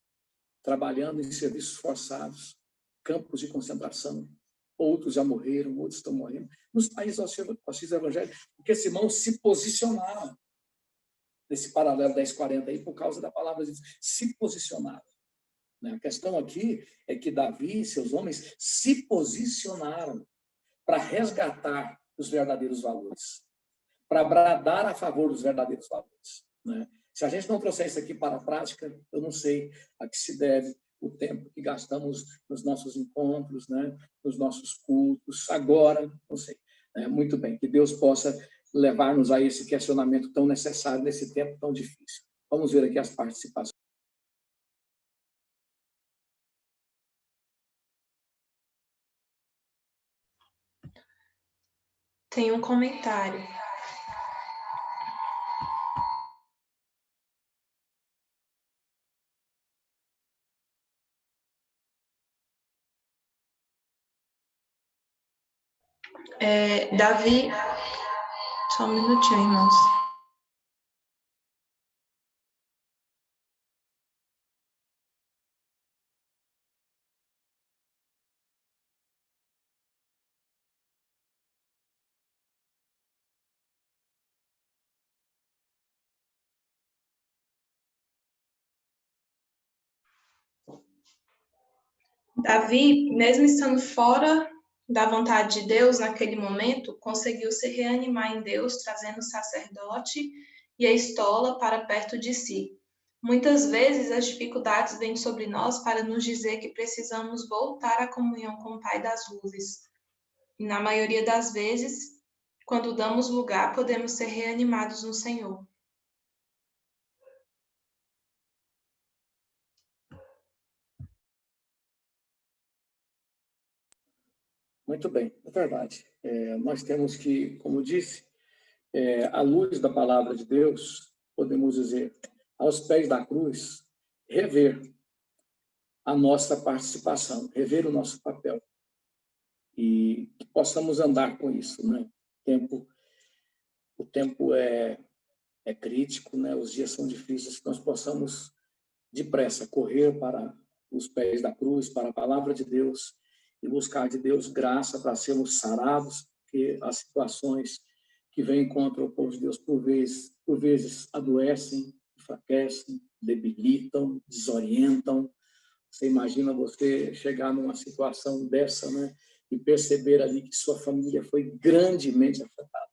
trabalhando em serviços forçados, campos de concentração. Outros já morreram, outros estão morrendo. Nos países hostis ao evangelho, porque esses irmãos se posicionaram nesse paralelo 1040 aí por causa da palavra de Deus. Se posicionaram. A questão aqui é que Davi e seus homens se posicionaram para resgatar os verdadeiros valores, para bradar a favor dos verdadeiros valores. Né? Se a gente não trouxer isso aqui para a prática, eu não sei a que se deve o tempo que gastamos nos nossos encontros, né? Nos nossos cultos, agora, não sei. Muito bem, que Deus possa levar-nos a esse questionamento tão necessário nesse tempo tão difícil. Vamos ver aqui as participações. Tem um comentário. Davi, só um minutinho, irmãos. Davi, mesmo estando fora da vontade de Deus naquele momento, conseguiu se reanimar em Deus, trazendo o sacerdote e a estola para perto de si. Muitas vezes as dificuldades vêm sobre nós para nos dizer que precisamos voltar à comunhão com o Pai das Luzes. E na maioria das vezes, quando damos lugar, podemos ser reanimados no Senhor. Muito bem, é verdade. Nós temos que, como disse, à luz da palavra de Deus, podemos dizer, aos pés da cruz, rever a nossa participação, rever o nosso papel. E que possamos andar com isso, né? O tempo é crítico, né? Os dias são difíceis, que nós possamos, depressa, correr para os pés da cruz, para a palavra de Deus, e buscar de Deus graça para sermos sarados, porque as situações que vêm contra o povo de Deus, por vezes adoecem, enfraquecem, debilitam, desorientam. Você imagina você chegar numa situação dessa, né? E perceber ali que sua família foi grandemente afetada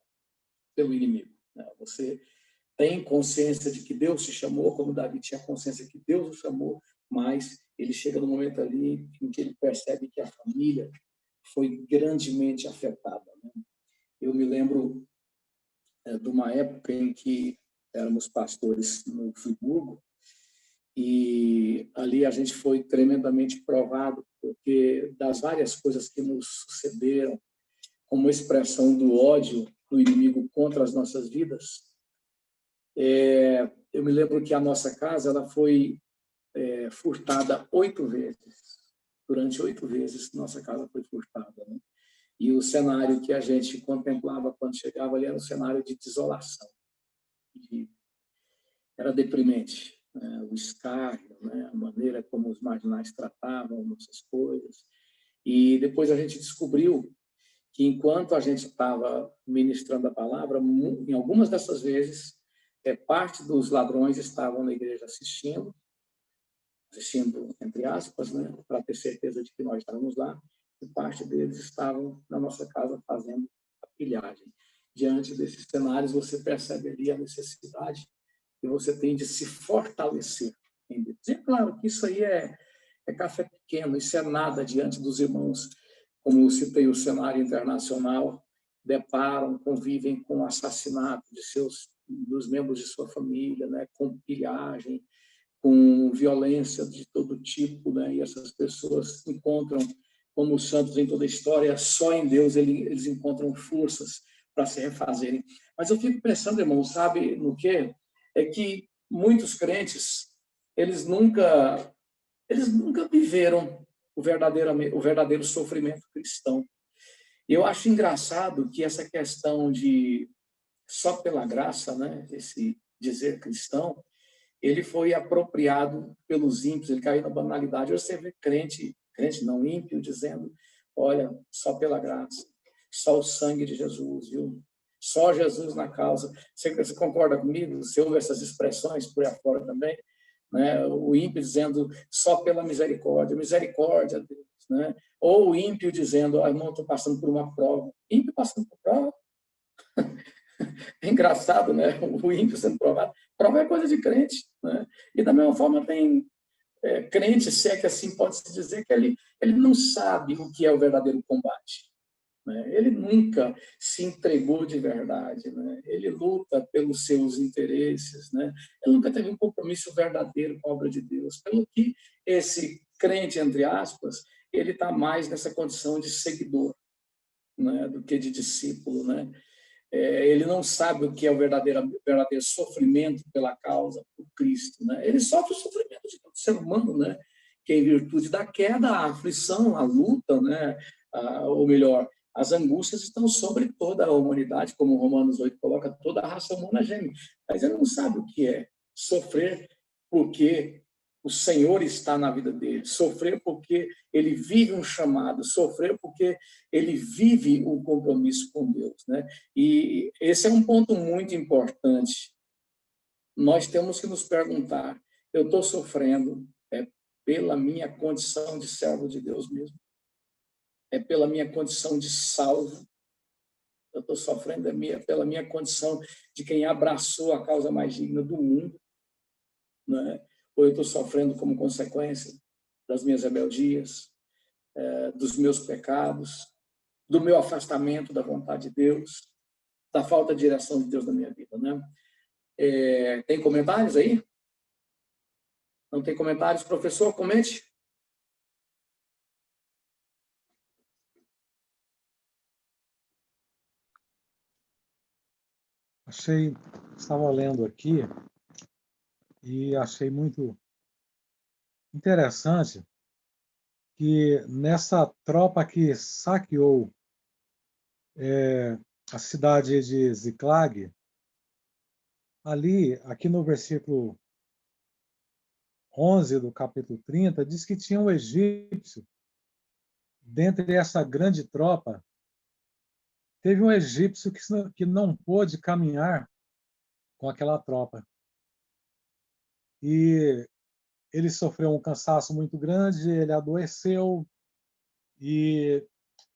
pelo inimigo, né? Você tem consciência de que Deus te chamou, como Davi tinha consciência que Deus o chamou, mas ele chega no momento ali em que ele percebe que a família foi grandemente afetada, né? Eu me lembro de uma época em que éramos pastores no Friburgo, e ali a gente foi tremendamente provado, porque das várias coisas que nos sucederam, como expressão do ódio do inimigo contra as nossas vidas, eu me lembro que a nossa casa ela foi furtada 8 vezes. Durante 8 vezes, nossa casa foi furtada, né? E o cenário que a gente contemplava quando chegava ali era um cenário de desolação. Era deprimente, né? O escárnio, né? A maneira como os marginais tratavam nossas coisas. E depois a gente descobriu que, enquanto a gente estava ministrando a palavra, em algumas dessas vezes, parte dos ladrões estavam na igreja assistindo, entre aspas, né, para ter certeza de que nós estávamos lá, e parte deles estavam na nossa casa fazendo a pilhagem. Diante desses cenários, você percebe ali a necessidade que você tem de se fortalecer em Deus. E é claro que isso aí é café pequeno, isso é nada diante dos irmãos, como eu citei o cenário internacional, deparam, convivem com o assassinato dos membros de sua família, né, com pilhagem, com violência de todo tipo, né? E essas pessoas encontram, como os santos em toda a história, só em Deus eles encontram forças para se refazerem. Mas eu fico pensando, irmão, sabe no quê? É que muitos crentes, eles nunca viveram o verdadeiro sofrimento cristão. E eu acho engraçado que essa questão de só pela graça, né, esse dizer cristão, ele foi apropriado pelos ímpios, ele caiu na banalidade. Você vê crente não, ímpio, dizendo, olha, só pela graça, só o sangue de Jesus, viu? Só Jesus na causa. Você concorda comigo? Você ouve essas expressões por aí fora também? Né? O ímpio dizendo, só pela misericórdia, misericórdia, Deus. Né? Ou o ímpio dizendo, oh, irmão, estou passando por uma prova. Ímpio passando por prova? É engraçado, né? O ímpio sendo provado. Prova é coisa de crente, né? E da mesma forma tem crente, se é que assim pode-se dizer, que ele não sabe o que é o verdadeiro combate, né? Ele nunca se entregou de verdade, né? Ele luta pelos seus interesses, né? Ele nunca teve um compromisso verdadeiro com a obra de Deus. Pelo que esse crente, entre aspas, ele está mais nessa condição de seguidor, né, do que de discípulo, né? Ele não sabe o que é o verdadeiro sofrimento pela causa, por Cristo, né? Ele sofre o sofrimento de todo ser humano, né? Que em virtude da queda, a aflição, a luta, né? Ou melhor, as angústias estão sobre toda a humanidade, como Romanos 8 coloca, toda a raça humana geme. Mas ele não sabe o que é sofrer porque o Senhor está na vida dele, sofrer porque ele vive um chamado, sofrer porque ele vive um compromisso com Deus, né? E esse é um ponto muito importante. Nós temos que nos perguntar, eu estou sofrendo pela minha condição de servo de Deus mesmo? É pela minha condição de salvo? Eu estou sofrendo pela minha condição de quem abraçou a causa mais digna do mundo, né? Ou eu estou sofrendo como consequência das minhas rebeldias, dos meus pecados, do meu afastamento da vontade de Deus, da falta de direção de Deus na minha vida, né? Tem comentários aí? Não tem comentários? Professor, comente. Estava lendo aqui e achei muito interessante que nessa tropa que saqueou a cidade de Ziklag, ali, aqui no versículo 11 do capítulo 30, diz que tinha um egípcio. Dentre essa grande tropa, teve um egípcio que não pôde caminhar com aquela tropa. e ele sofreu um cansaço muito grande, ele adoeceu, e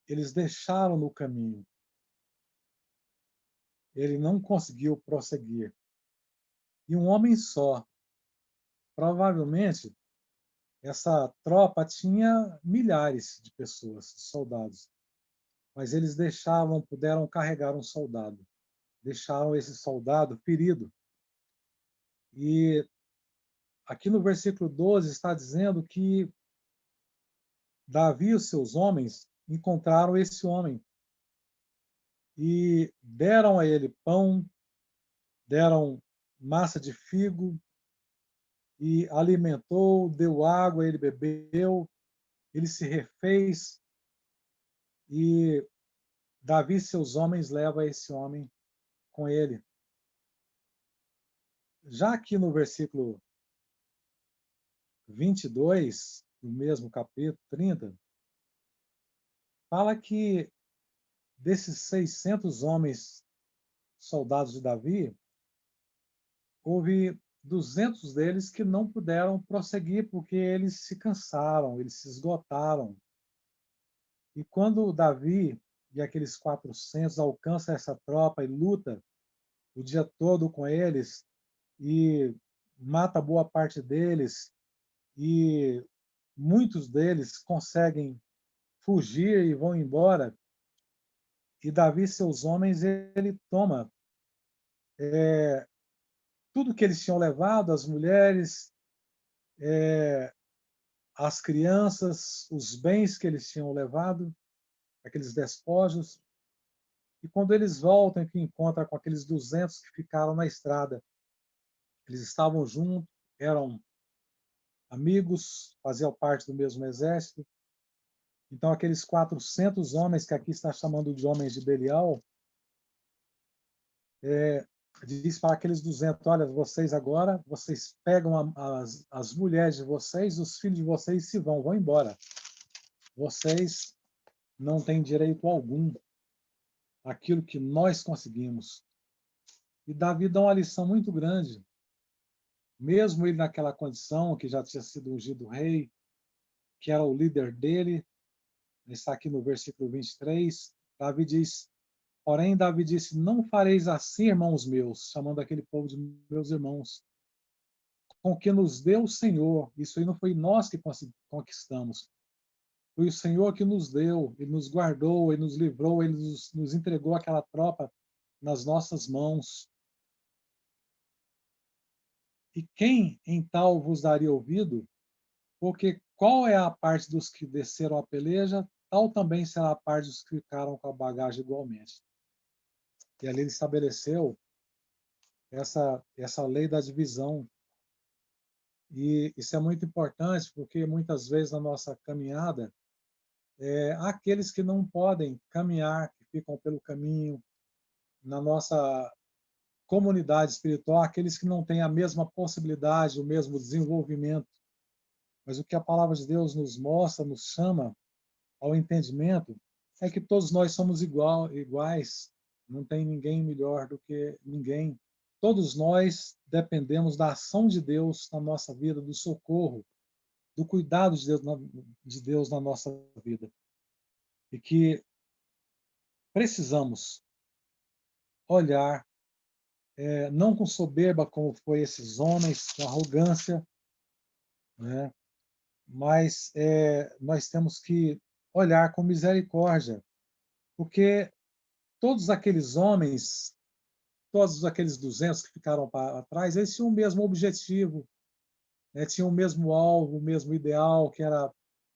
eles deixaram no caminho. Ele não conseguiu prosseguir. E um homem só. Provavelmente, essa tropa tinha milhares de pessoas, de soldados. Mas eles puderam carregar um soldado. Deixaram esse soldado ferido. E aqui no versículo 12 está dizendo que Davi e os seus homens encontraram esse homem e deram a ele pão, deram massa de figo e alimentou, deu água, ele bebeu, ele se refez e Davi e seus homens levam esse homem com ele. Já aqui no versículo 22, do mesmo capítulo 30, fala que desses 600 homens soldados de Davi, houve 200 deles que não puderam prosseguir porque eles se cansaram, eles se esgotaram. E quando Davi e aqueles 400 alcançam essa tropa e luta o dia todo com eles e mata boa parte deles e muitos deles conseguem fugir e vão embora, e Davi e seus homens, ele toma tudo que eles tinham levado, as mulheres, as crianças, os bens que eles tinham levado, aqueles despojos, e quando eles voltam, que encontram com aqueles 200 que ficaram na estrada, eles estavam juntos, eram amigos, faziam parte do mesmo exército. Então, aqueles 400 homens, que aqui está chamando de homens de Belial, diz para aqueles 200, olha, vocês agora, vocês pegam as mulheres de vocês, os filhos de vocês se vão embora. Vocês não têm direito algum àquilo que nós conseguimos. E Davi dá uma lição muito grande. Mesmo ele naquela condição, que já tinha sido ungido rei, que era o líder dele, está aqui no versículo 23, Davi diz, porém Davi disse, não fareis assim, irmãos meus, chamando aquele povo de meus irmãos, com que nos deu o Senhor. Isso aí não foi nós que conquistamos. Foi o Senhor que nos deu, Ele nos guardou, Ele nos livrou, Ele nos entregou aquela tropa nas nossas mãos. E quem em tal vos daria ouvido? Porque qual é a parte dos que desceram a peleja, tal também será a parte dos que ficaram com a bagagem igualmente. E ali ele estabeleceu essa lei da divisão. E isso é muito importante, porque muitas vezes na nossa caminhada, há aqueles que não podem caminhar, que ficam pelo caminho, na nossa comunidade espiritual, aqueles que não têm a mesma possibilidade, o mesmo desenvolvimento. Mas o que a palavra de Deus nos mostra, nos chama ao entendimento, é que todos nós somos iguais, não tem ninguém melhor do que ninguém. Todos nós dependemos da ação de Deus na nossa vida, do socorro, do cuidado de Deus na nossa vida. E que precisamos olhar, não com soberba, como foi esses homens, com arrogância, né? Mas nós temos que olhar com misericórdia, porque todos aqueles homens, todos aqueles 200 que ficaram para trás, eles tinham o mesmo objetivo, né? Tinham o mesmo alvo, o mesmo ideal, que era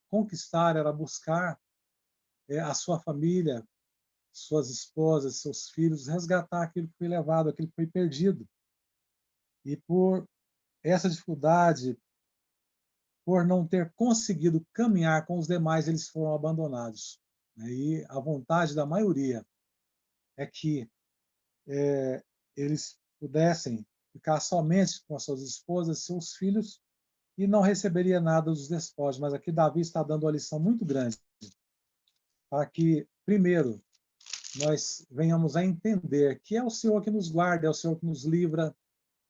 conquistar, era buscar a sua família, suas esposas, seus filhos, resgatar aquilo que foi levado, aquilo que foi perdido. E por essa dificuldade, por não ter conseguido caminhar com os demais, eles foram abandonados. E a vontade da maioria é que eles pudessem ficar somente com as suas esposas, seus filhos, e não receberia nada dos despojos. Mas aqui Davi está dando uma lição muito grande, para que, primeiro, nós venhamos a entender que é o Senhor que nos guarda, é o Senhor que nos livra,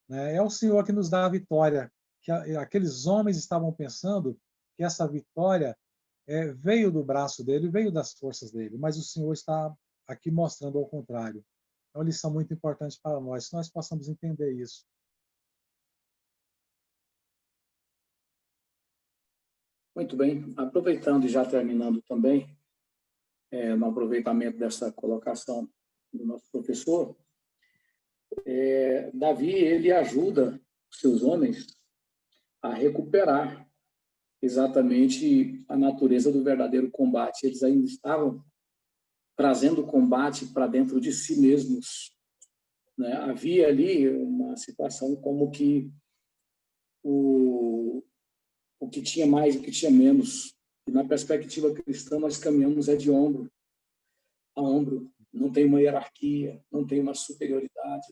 né? É o Senhor que nos dá a vitória que aqueles homens estavam pensando que essa vitória veio do braço dele, veio das forças dele, mas o Senhor está aqui mostrando ao contrário. É uma lição muito importante para nós, que nós possamos entender isso. Muito bem. Aproveitando e já terminando também, no aproveitamento dessa colocação do nosso professor, Davi, ele ajuda os seus homens a recuperar exatamente a natureza do verdadeiro combate. Eles ainda estavam trazendo o combate para dentro de si mesmos, né? Havia ali uma situação como que o que tinha mais e o que tinha menos. E na perspectiva cristã, nós caminhamos de ombro a ombro. Não tem uma hierarquia, não tem uma superioridade.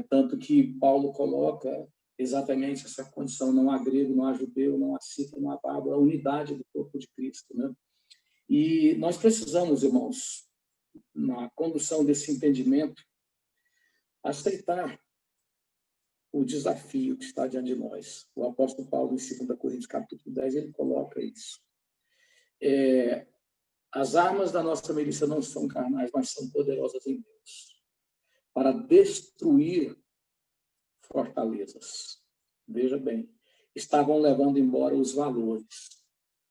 Tanto que Paulo coloca exatamente essa condição: não há grego, não há judeu, não há cita, não há bárbaro, a unidade do corpo de Cristo, né? E nós precisamos, irmãos, na condução desse entendimento, aceitar o desafio que está diante de nós. O apóstolo Paulo, em 2 Coríntios, capítulo 10, ele coloca isso. As armas da nossa milícia não são carnais, mas são poderosas em Deus, para destruir fortalezas. Veja bem, estavam levando embora os valores.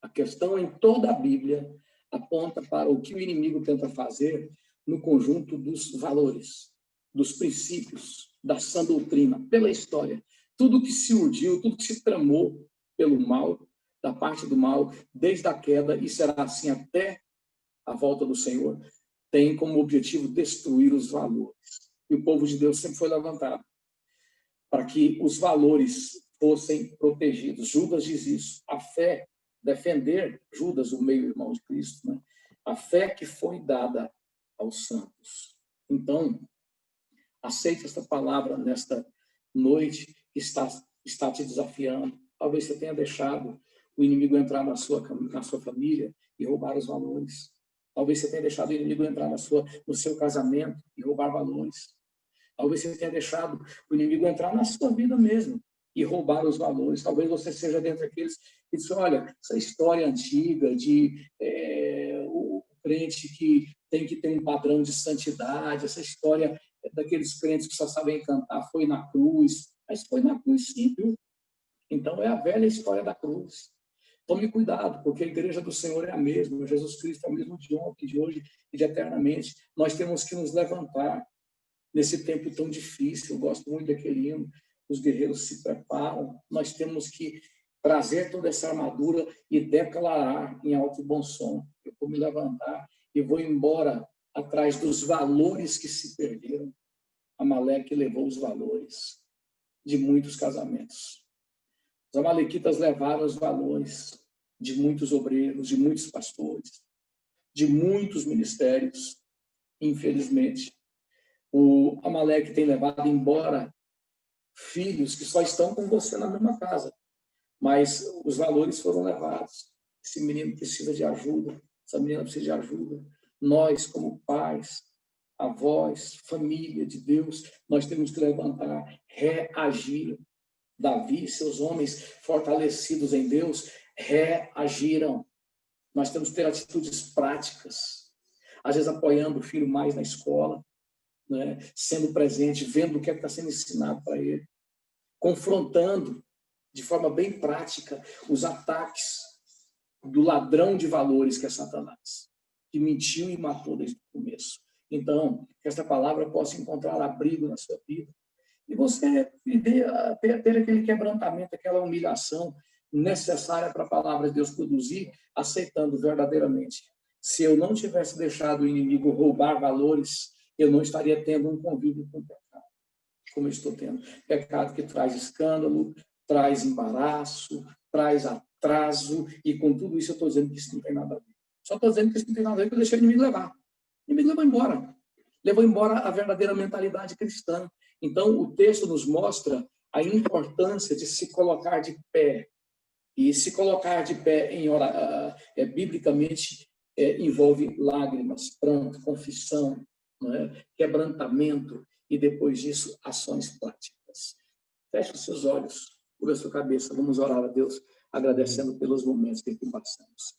A questão em toda a Bíblia aponta para o que o inimigo tenta fazer no conjunto dos valores, dos princípios, da sã doutrina, pela história. Tudo que se urdiu, tudo que se tramou pelo mal, da parte do mal, desde a queda, e será assim até a volta do Senhor, tem como objetivo destruir os valores. E o povo de Deus sempre foi levantado para que os valores fossem protegidos. Judas diz isso. A fé, defender Judas, o meio-irmão de Cristo, né? A fé que foi dada aos santos. Então, aceite esta palavra nesta noite que está te desafiando. Talvez você tenha deixado o inimigo entrar na sua família e roubar os valores. Talvez você tenha deixado o inimigo entrar no seu casamento e roubar valores. Talvez você tenha deixado o inimigo entrar na sua vida mesmo e roubar os valores. Talvez você seja dentre aqueles que dizem: olha, essa história antiga de o crente que tem que ter um padrão de santidade, essa história daqueles crentes que só sabem cantar, foi na cruz. Mas foi na cruz, sim, viu? Então é a velha história da cruz. Tome cuidado, porque a igreja do Senhor é a mesma. Jesus Cristo é o mesmo de ontem, de hoje e de eternamente. Nós temos que nos levantar nesse tempo tão difícil. Eu gosto muito daquele hino: os guerreiros se preparam. Nós temos que trazer toda essa armadura e declarar em alto e bom som: eu vou me levantar e vou embora atrás dos valores que se perderam. Amaleque levou os valores de muitos casamentos. Os amalequitas levaram os valores de muitos obreiros, de muitos pastores, de muitos ministérios. Infelizmente, o Amaleque tem levado embora filhos que só estão com você na mesma casa, mas os valores foram levados. Esse menino precisa de ajuda, essa menina precisa de ajuda. Nós, como pais, avós, família de Deus, nós temos que levantar, reagir. Davi e seus homens fortalecidos em Deus reagiram. Nós temos que ter atitudes práticas, às vezes apoiando o filho mais na escola, né? Sendo presente, vendo o que está sendo ensinado para ele, confrontando de forma bem prática os ataques do ladrão de valores que é Satanás, que mentiu e matou desde o começo. Então, que esta palavra possa encontrar abrigo na sua vida e você ter aquele quebrantamento, aquela humilhação necessária para a palavra de Deus produzir, aceitando verdadeiramente. Se eu não tivesse deixado o inimigo roubar valores, eu não estaria tendo um convívio com o pecado, como eu estou tendo. Pecado que traz escândalo, traz embaraço, traz atraso, e com tudo isso eu estou dizendo que isso não tem nada a ver. Só estou dizendo que isso não tem nada a ver, porque eu deixei o inimigo levar. O inimigo levou embora. Levou embora a verdadeira mentalidade cristã. Então, o texto nos mostra a importância de se colocar de pé. E se colocar de pé biblicamente envolve lágrimas, pranto, confissão, não é? Quebrantamento e, depois disso, ações práticas. Feche os seus olhos Curva a sua cabeça. Vamos orar a Deus, agradecendo pelos momentos que aqui passamos.